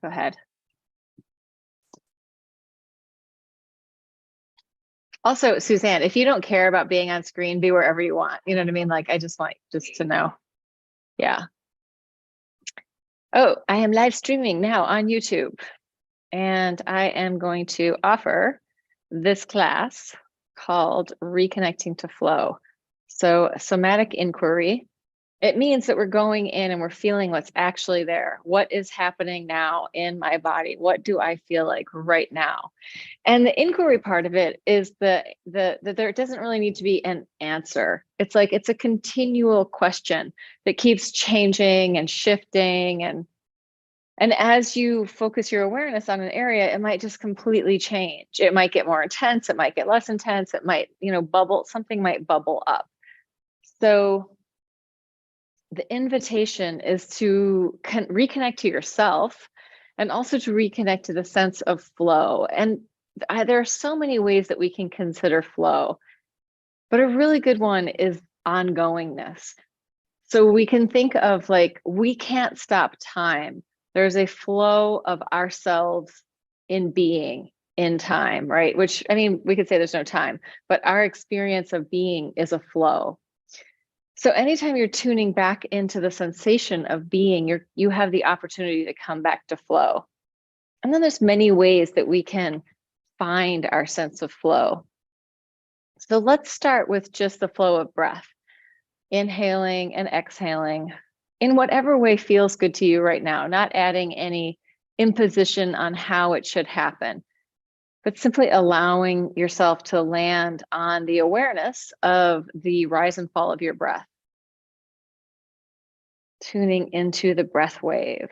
Go ahead. Also, Suzanne, if you don't care about being on screen, be wherever you want. You know what I mean? Like, I just want just to know. Yeah. Oh, I am live streaming now on YouTube, and I am going to offer this class called Reconnecting to Flow. So somatic inquiry, it means that we're going in and we're feeling what's actually there. What is happening now in my body? What do I feel like right now? And the inquiry part of it is that there doesn't really need to be an answer. It's like it's a continual question that keeps changing and shifting, and as you focus your awareness on an area, it might just completely change. It might get more intense, it might get less intense, it might, bubble, something might bubble up. So the invitation is to reconnect to yourself, and also to reconnect to the sense of flow. And there are so many ways that we can consider flow, but a really good one is ongoingness. So we can think of, like, we can't stop time. There's a flow of ourselves in being in time, right? Which, I mean, we could say there's no time, but our experience of being is a flow. So anytime you're tuning back into the sensation of being, you have the opportunity to come back to flow. And then there's many ways that we can find our sense of flow. So let's start with just the flow of breath, inhaling and exhaling in whatever way feels good to you right now, not adding any imposition on how it should happen, but simply allowing yourself to land on the awareness of the rise and fall of your breath. Tuning into the breath wave.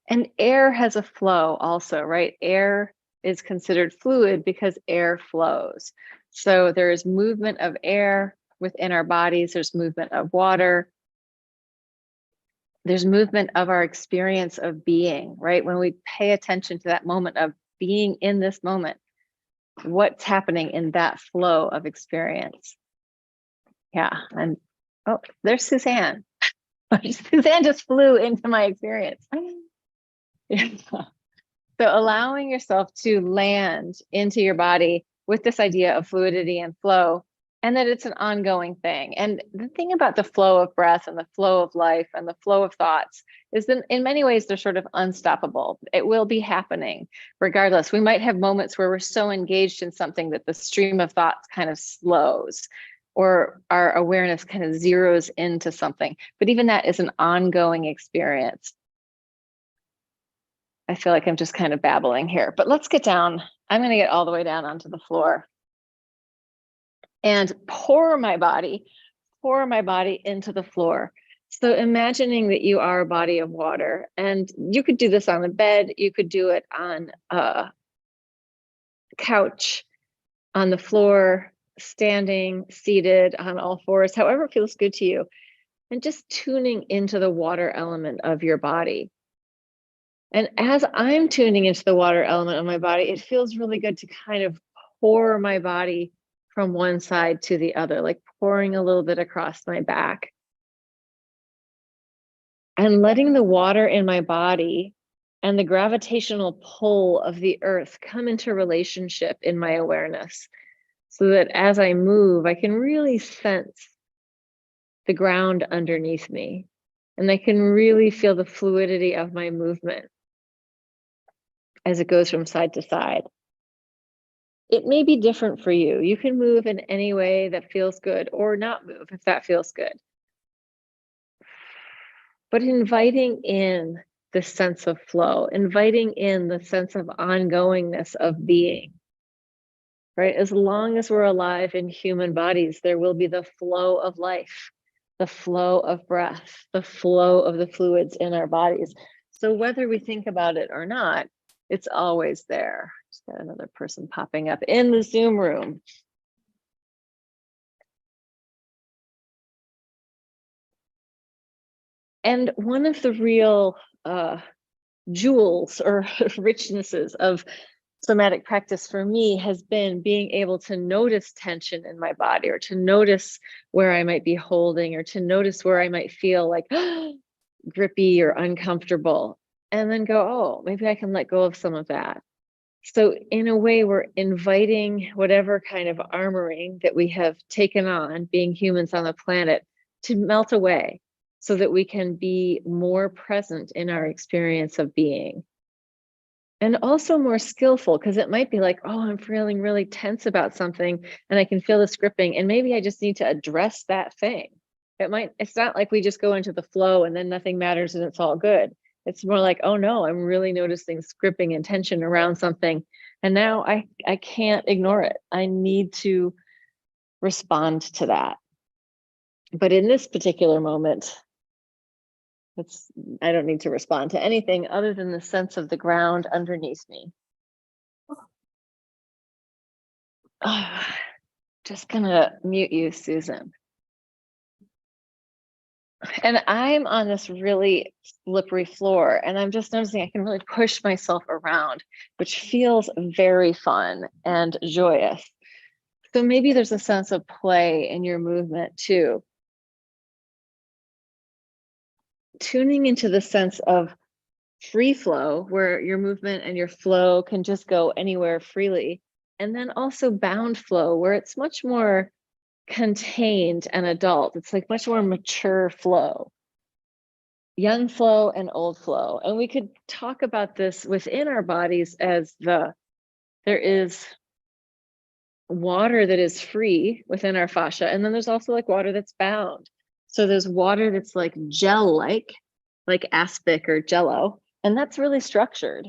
And air has a flow also, right? Air is considered fluid because air flows. So there's movement of air within our bodies, there's movement of water, there's movement of our experience of being, right? When we pay attention to that moment of being in this moment, what's happening in that flow of experience? Yeah, and oh, there's Suzanne. Suzanne just flew into my experience. Yeah. So allowing yourself to land into your body with this idea of fluidity and flow, and that it's an ongoing thing. And the thing about the flow of breath and the flow of life and the flow of thoughts is that in many ways, they're sort of unstoppable. It will be happening regardless. We might have moments where we're so engaged in something that the stream of thoughts kind of slows, or our awareness kind of zeroes into something. But even that is an ongoing experience. I feel like I'm just kind of babbling here, but let's get down. I'm going to get all the way down onto the floor and pour my body into the floor. So imagining that you are a body of water, and you could do this on the bed, you could do it on a couch, on the floor, standing, seated, on all fours, however it feels good to you, and just tuning into the water element of your body. And as I'm tuning into the water element of my body, it feels really good to kind of pour my body from one side to the other, like pouring a little bit across my back. And letting the water in my body and the gravitational pull of the earth come into relationship in my awareness, so that as I move, I can really sense the ground underneath me. And I can really feel the fluidity of my movement as it goes from side to side. It may be different for you. You can move in any way that feels good, or not move if that feels good. But inviting in the sense of flow, inviting in the sense of ongoingness of being, right? As long as we're alive in human bodies, there will be the flow of life, the flow of breath, the flow of the fluids in our bodies. So whether we think about it or not, it's always there. Just got another person popping up in the Zoom room. And one of the real jewels or richnesses of somatic practice for me has been being able to notice tension in my body, or to notice where I might be holding, or to notice where I might feel like grippy or uncomfortable, and then go, oh, maybe I can let go of some of that. So in a way, we're inviting whatever kind of armoring that we have taken on being humans on the planet to melt away, so that we can be more present in our experience of being. And also more skillful, because it might be like, oh, I'm feeling really tense about something and I can feel this gripping, and maybe I just need to address that thing. It's not like we just go into the flow and then nothing matters and it's all good. It's more like, oh no, I'm really noticing gripping and tension around something. And now I can't ignore it. I need to respond to that. But in this particular moment, I don't need to respond to anything other than the sense of the ground underneath me. Just gonna mute you, Susan. And I'm on this really slippery floor, and I'm just noticing I can really push myself around, which feels very fun and joyous. So maybe there's a sense of play in your movement too. Tuning into the sense of free flow, where your movement and your flow can just go anywhere freely. And then also bound flow, where it's much more contained and adult. It's like much more mature flow. Young flow and old flow. And we could talk about this within our bodies as there is water that is free within our fascia, and then there's also like water that's bound. So there's water that's like gel-like aspic or jello, and that's really structured.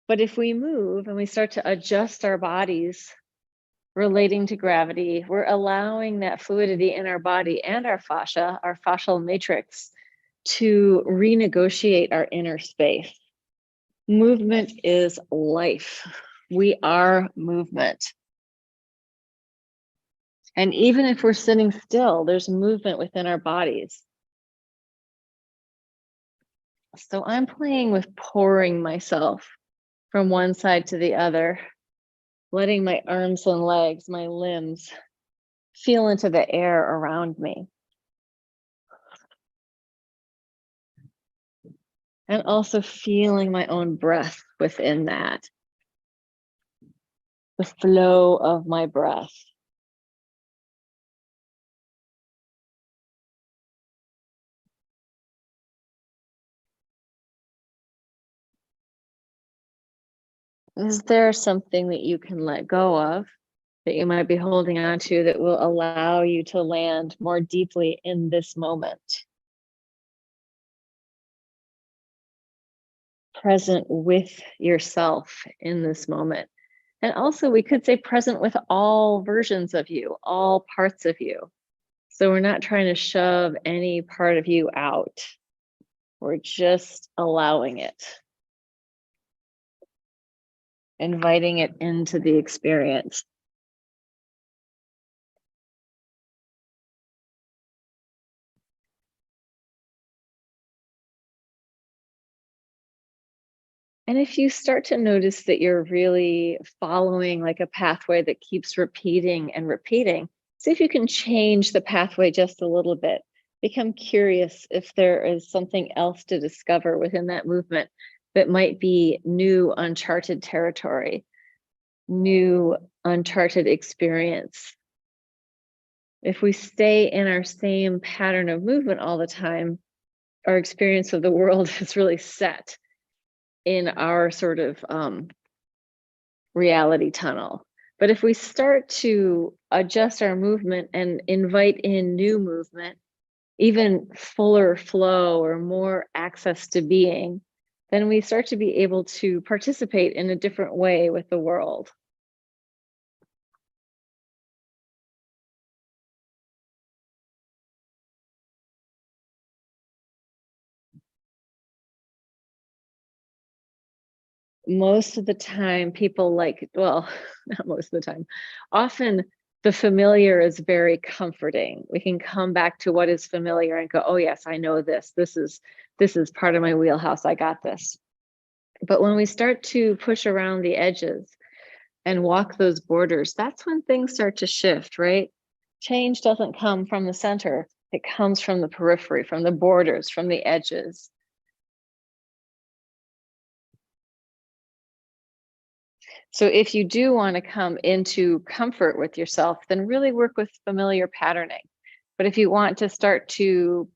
But if we move and we start to adjust our bodies relating to gravity, we're allowing that fluidity in our body and our fascia, our fascial matrix, to renegotiate our inner space. Movement is life. We are movement. And even if we're sitting still, there's movement within our bodies. So I'm playing with pouring myself from one side to the other, letting my arms and legs, my limbs, feel into the air around me. And also feeling my own breath within that, the flow of my breath. Is there something that you can let go of, that you might be holding on to, that will allow you to land more deeply in this moment? Present with yourself in this moment. And also we could say present with all versions of you, all parts of you. So we're not trying to shove any part of you out. We're just allowing it, inviting it into the experience. And if you start to notice that you're really following like a pathway that keeps repeating and repeating, see if you can change the pathway just a little bit. Become curious if there is something else to discover within that movement that might be new, uncharted territory, new, uncharted experience. If we stay in our same pattern of movement all the time, our experience of the world is really set in our sort of reality tunnel. But if we start to adjust our movement and invite in new movement, even fuller flow or more access to being, then we start to be able to participate in a different way with the world. Most of the time people well, not most of the time, often the familiar is very comforting. We can come back to what is familiar and go, oh yes, I know this. This is part of my wheelhouse. I got this. But when we start to push around the edges and walk those borders, that's when things start to shift, right? Change doesn't come from the center. It comes from the periphery, from the borders, from the edges. So if you do want to come into comfort with yourself, then really work with familiar patterning. But if you want to start to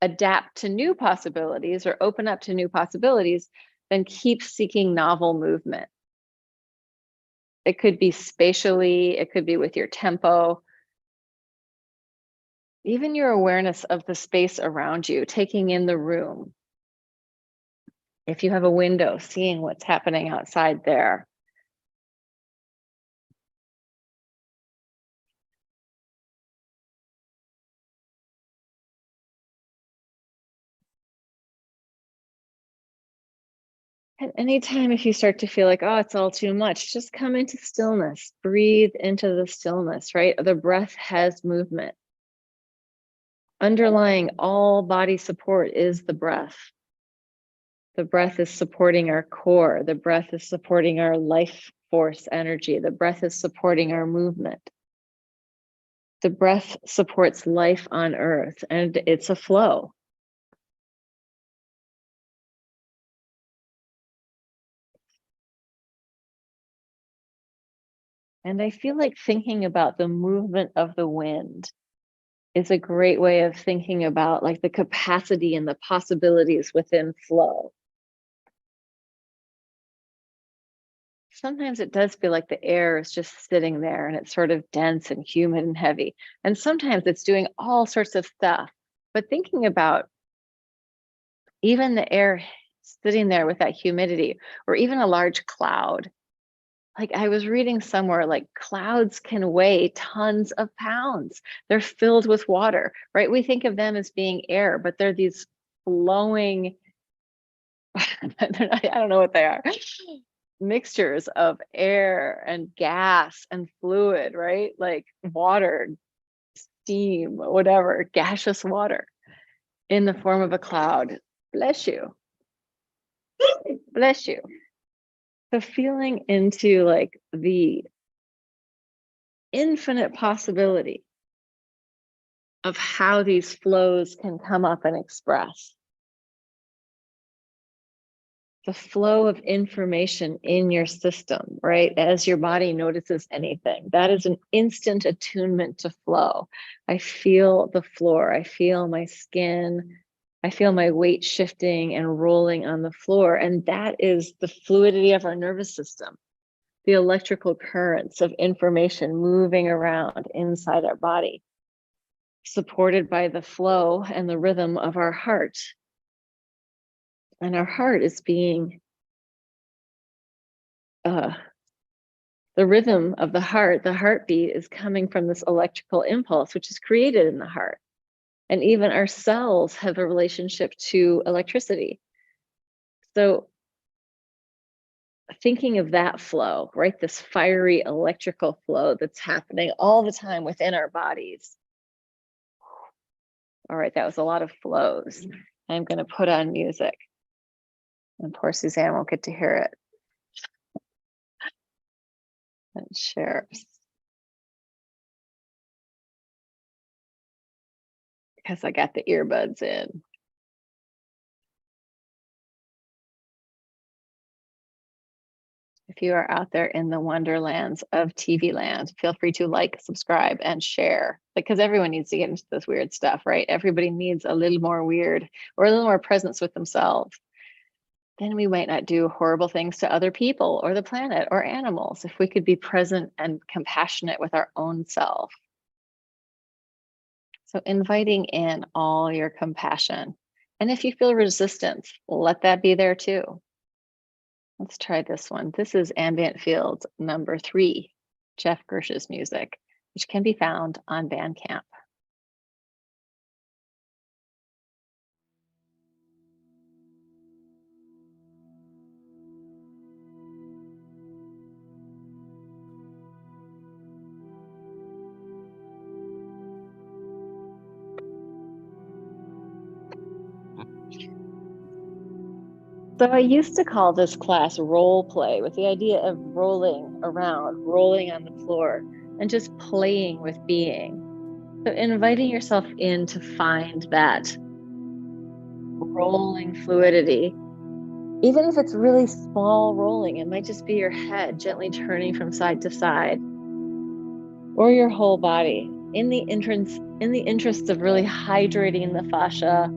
adapt to new possibilities or open up to new possibilities, then keep seeking novel movement. It could be spatially, it could be with your tempo, even your awareness of the space around you, taking in the room. If you have a window, seeing what's happening outside there. And anytime if you start to feel like, oh, it's all too much, just come into stillness, breathe into the stillness, right? The breath has movement. Underlying all body support is the breath. The breath is supporting our core. The breath is supporting our life force energy. The breath is supporting our movement. The breath supports life on earth, and it's a flow. And I feel like thinking about the movement of the wind is a great way of thinking about like the capacity and the possibilities within flow. Sometimes it does feel like the air is just sitting there and it's sort of dense and humid and heavy. And sometimes it's doing all sorts of stuff. But thinking about even the air sitting there with that humidity, or even a large cloud. Like I was reading somewhere, like clouds can weigh tons of pounds. They're filled with water, right? We think of them as being air, but they're these flowing, I don't know what they are, mixtures of air and gas and fluid, right? Like water, steam, whatever, gaseous water in the form of a cloud. Bless you. Bless you. So feeling into like the infinite possibility of how these flows can come up and express. The flow of information in your system, right? As your body notices anything, that is an instant attunement to flow. I feel the floor, I feel my skin, I feel my weight shifting and rolling on the floor. And that is the fluidity of our nervous system, the electrical currents of information moving around inside our body, supported by the flow and the rhythm of our heart. And our heart is being, the rhythm of the heartbeat is coming from this electrical impulse, which is created in the heart. And even our cells have a relationship to electricity. So thinking of that flow, right? This fiery electrical flow that's happening all the time within our bodies. All right, that was a lot of flows. I'm going to put on music. And poor Suzanne won't get to hear it. And share. Because I got the earbuds in. If you are out there in the wonderlands of TV land, feel free to like, subscribe, and share. Because everyone needs to get into this weird stuff, right? Everybody needs a little more weird or a little more presence with themselves. Then we might not do horrible things to other people or the planet or animals if we could be present and compassionate with our own self. So inviting in all your compassion. And if you feel resistance, let that be there too. Let's try this one. This is Ambient Fields number 3, Jeff Gersh's music, which can be found on Bandcamp. So I used to call this class role play, with the idea of rolling around, rolling on the floor, and just playing with being. So inviting yourself in to find that rolling fluidity. Even if it's really small rolling, it might just be your head gently turning from side to side, or your whole body, in the interest of really hydrating the fascia,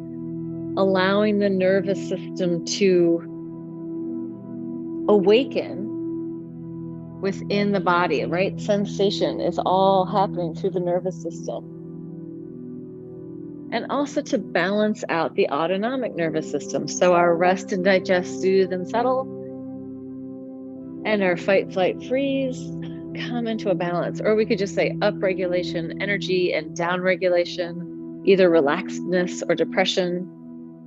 allowing the nervous system to awaken within the body, right? Sensation is all happening through the nervous system. And also to balance out the autonomic nervous system. So our rest and digest, soothe and settle, and our fight, flight, freeze come into a balance. Or we could just say upregulation, energy, and downregulation, either relaxedness or depression,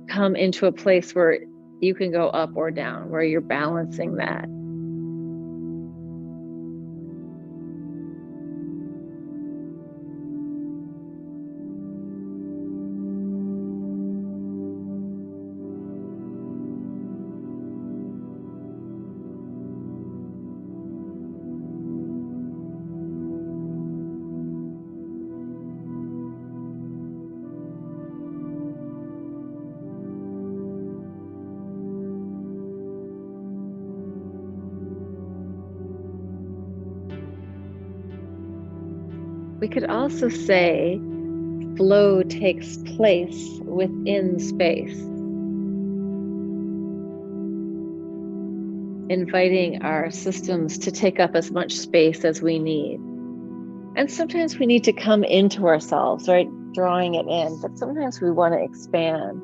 come into a place where you can go up or down, where you're balancing that. We could also say flow takes place within space, inviting our systems to take up as much space as we need. And sometimes we need to come into ourselves, right? Drawing it in, but sometimes we want to expand.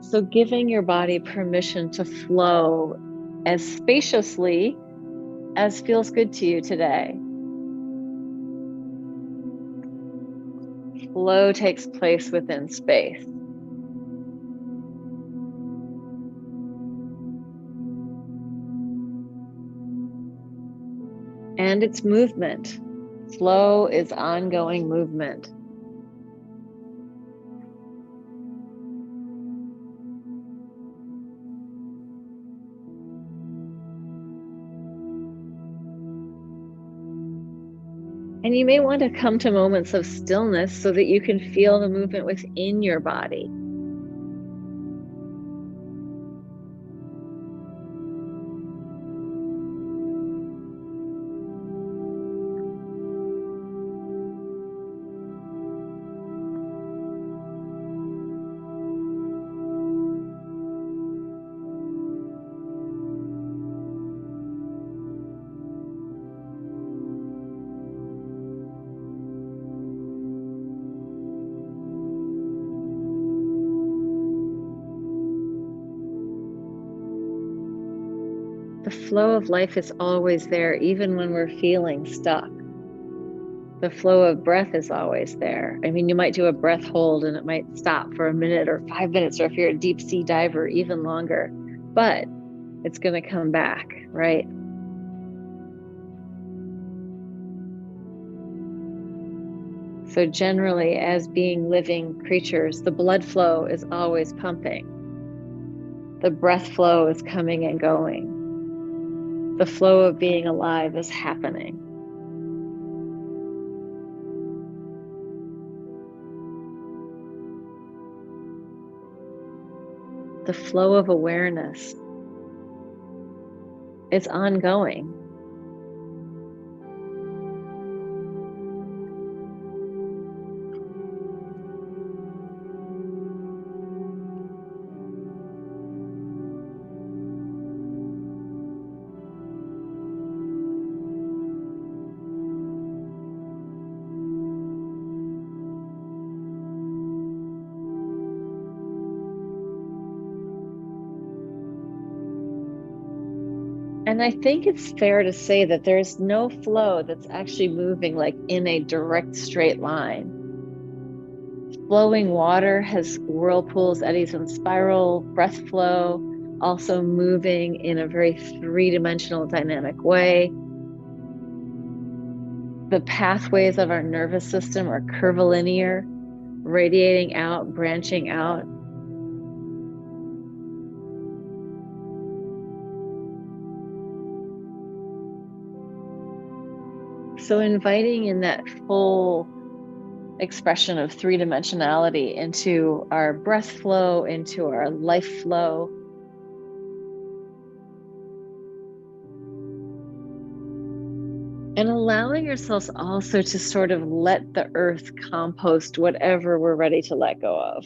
So giving your body permission to flow as spaciously as feels good to you today. Flow takes place within space. And it's movement. Flow is ongoing movement. And you may want to come to moments of stillness so that you can feel the movement within your body. The flow of life is always there, even when we're feeling stuck. The flow of breath is always there. I mean, you might do a breath hold and it might stop for a minute or 5 minutes, or if you're a deep sea diver, even longer, but it's going to come back, right? So generally, as being living creatures, the blood flow is always pumping. The breath flow is coming and going. The flow of being alive is happening. The flow of awareness is ongoing. And I think it's fair to say that there's no flow that's actually moving like in a direct straight line. Flowing water has whirlpools, eddies, and spiral. Breath flow also moving in a very three-dimensional dynamic way. The pathways of our nervous system are curvilinear, radiating out, branching out. So inviting in that full expression of three-dimensionality into our breath flow, into our life flow. And allowing yourselves also to sort of let the earth compost whatever we're ready to let go of.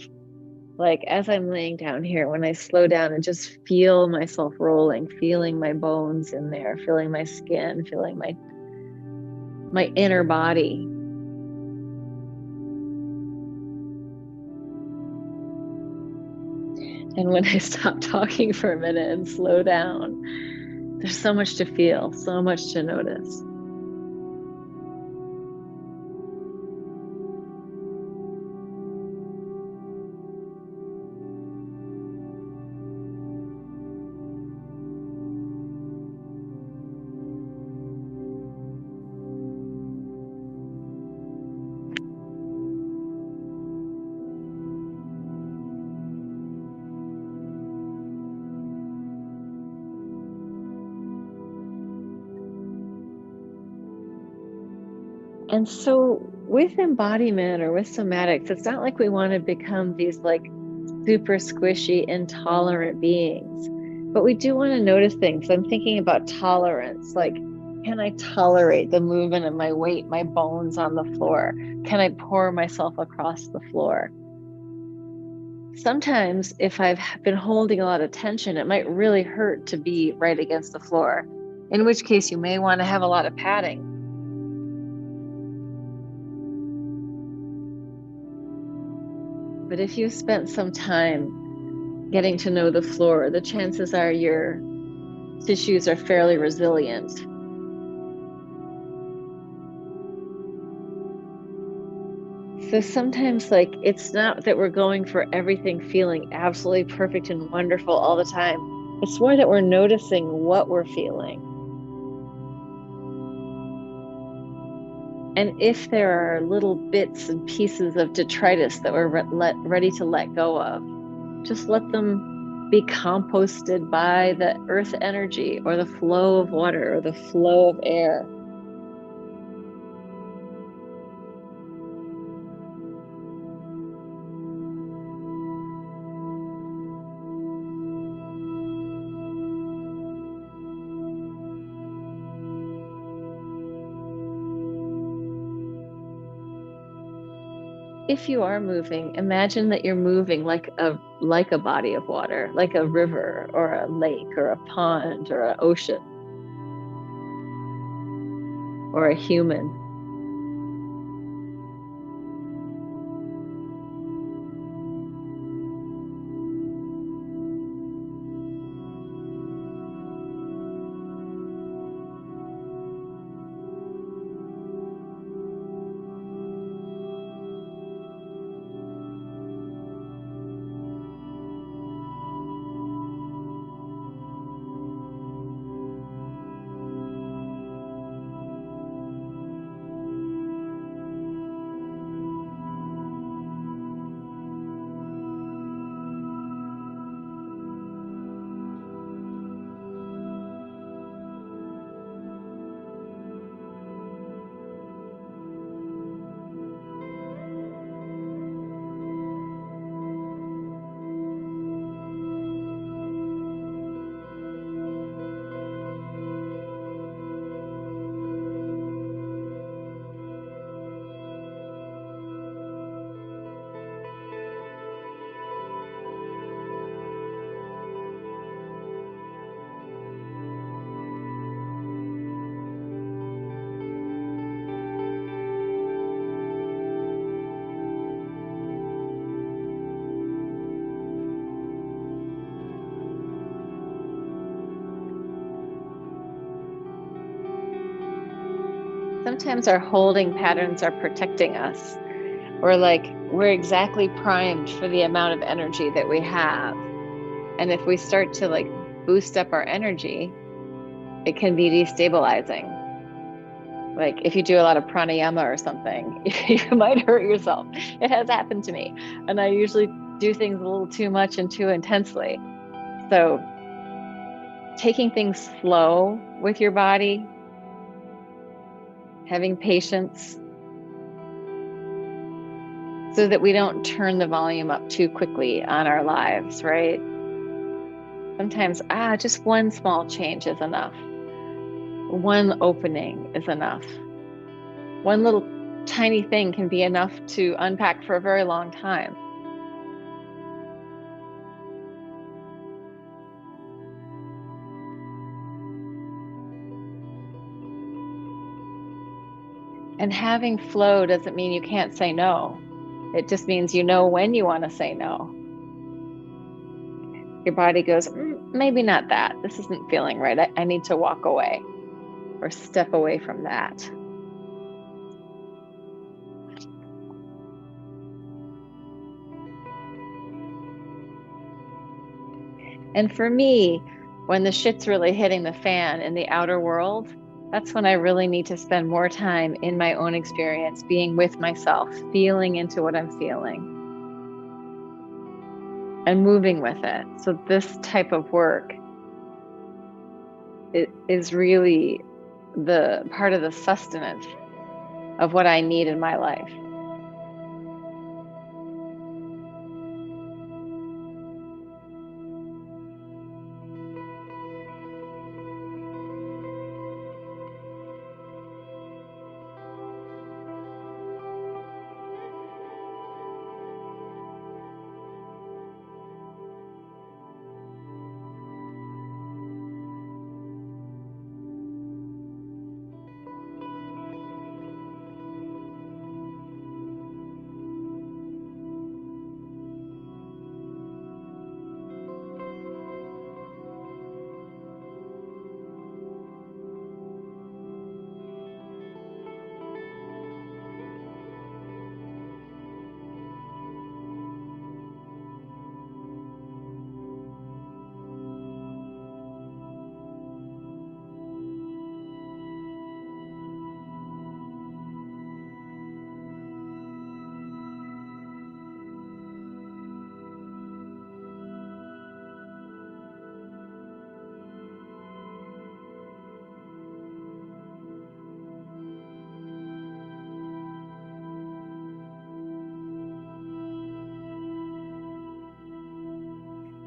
Like as I'm laying down here, when I slow down and just feel myself rolling, feeling my bones in there, feeling my skin, feeling my inner body. And when I stop talking for a minute and slow down, there's so much to feel, so much to notice. And so with embodiment or with somatics, it's not like we want to become these like super squishy, intolerant beings, but we do want to notice things. I'm thinking about tolerance. Like, can I tolerate the movement of my weight, my bones on the floor? Can I pour myself across the floor? Sometimes if I've been holding a lot of tension, it might really hurt to be right against the floor, in which case you may want to have a lot of padding. But if you spent some time getting to know the floor, the chances are your tissues are fairly resilient. So sometimes, like, it's not that we're going for everything feeling absolutely perfect and wonderful all the time. It's more that we're noticing what we're feeling. And if there are little bits and pieces of detritus that we're ready to let go of, just let them be composted by the earth energy or the flow of water or the flow of air. If you are moving, imagine that you're moving like a body of water, like a river or a lake or a pond or an ocean or a human. Sometimes our holding patterns are protecting us, or like we're exactly primed for the amount of energy that we have. And if we start to like boost up our energy, it can be destabilizing. Like if you do a lot of pranayama or something, you might hurt yourself. It has happened to me. And I usually do things a little too much and too intensely. So taking things slow with your body, having patience so that we don't turn the volume up too quickly on our lives, right? Sometimes, just one small change is enough. One opening is enough. One little tiny thing can be enough to unpack for a very long time. And having flow doesn't mean you can't say no. It just means you know when you want to say no. Your body goes, maybe not that. This isn't feeling right. I need to walk away or step away from that. And for me, when the shit's really hitting the fan in the outer world, that's when I really need to spend more time in my own experience, being with myself, feeling into what I'm feeling and moving with it. So this type of work, it is really the part of the sustenance of what I need in my life.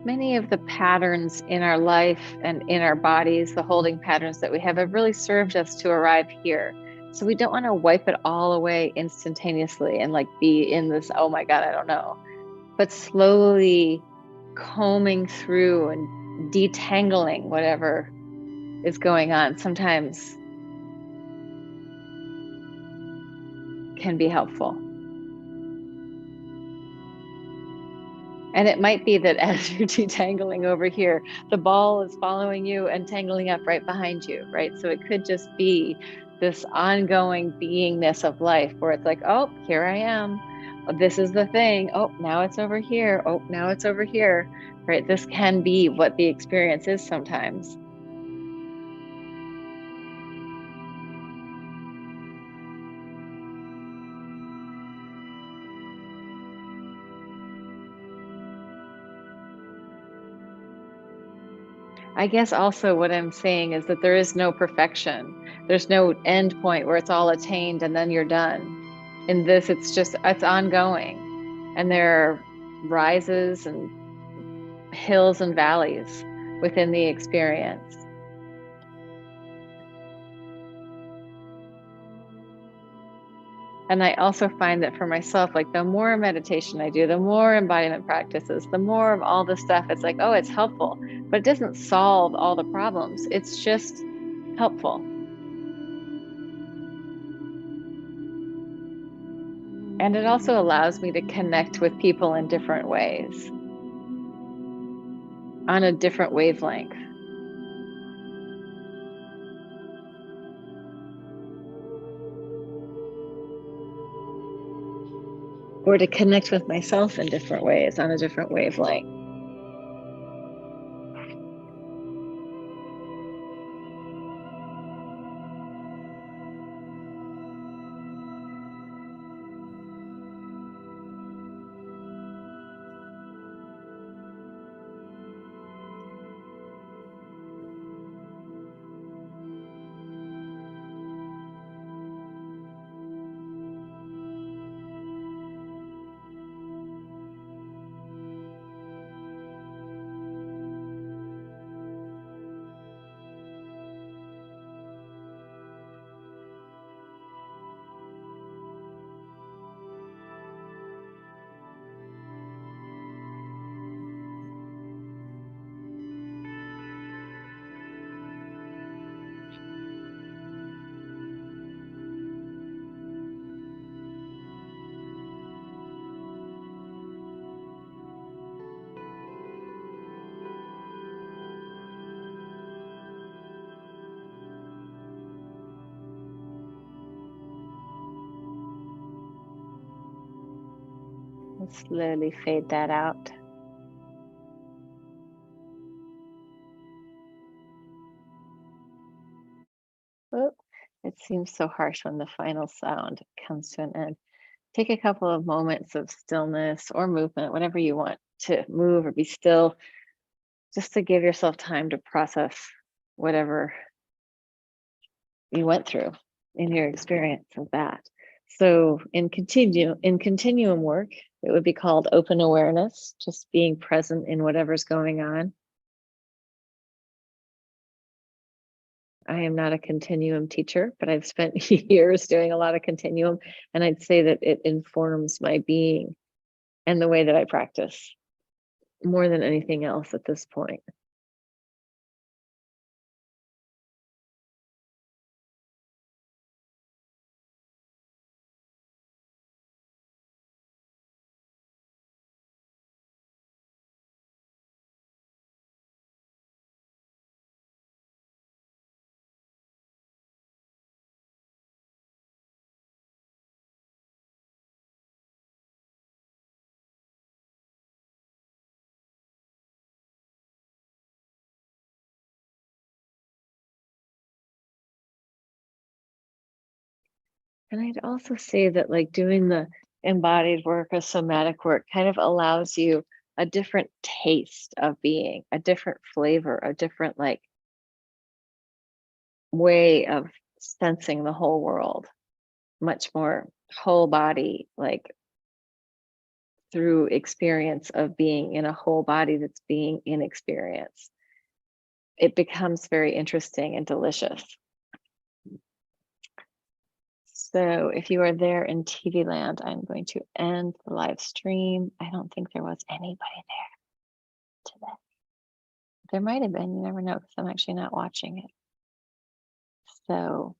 Many of the patterns in our life and in our bodies, the holding patterns that we have really served us to arrive here. So we don't want to wipe it all away instantaneously and like be in this, oh my God, I don't know. But slowly combing through and detangling whatever is going on sometimes can be helpful. And it might be that as you're detangling over here, the ball is following you and tangling up right behind you, right? So it could just be this ongoing beingness of life where it's like, oh, here I am. Oh, this is the thing. Oh, now it's over here. Oh, now it's over here, right? This can be what the experience is sometimes. I guess also what I'm saying is that there is no perfection. There's no end point where it's all attained and then you're done. In this, it's ongoing. And there are rises and hills and valleys within the experience. And I also find that for myself, like the more meditation I do, the more embodiment practices, the more of all the stuff, it's like, oh, it's helpful, but it doesn't solve all the problems. It's just helpful. And it also allows me to connect with people in different ways, on a different wavelength. Or to connect with myself in different ways, on a different wavelength. Slowly fade that out. Oh, it seems so harsh when the final sound comes to an end. Take a couple of moments of stillness or movement, whatever you want to move or be still, just to give yourself time to process whatever you went through in your experience of that. So in continuum work, it would be called open awareness, just being present in whatever's going on. I am not a continuum teacher, but I've spent years doing a lot of continuum, and I'd say that it informs my being and the way that I practice more than anything else at this point. And I'd also say that like doing the embodied work or somatic work kind of allows you a different taste of being, a different flavor, a different like way of sensing the whole world, much more whole body, like through experience of being in a whole body that's being in experience. It becomes very interesting and delicious. So if you are there in TV land, I'm going to end the live stream. I don't think there was anybody there today. There might have been, you never know, because I'm actually not watching it. So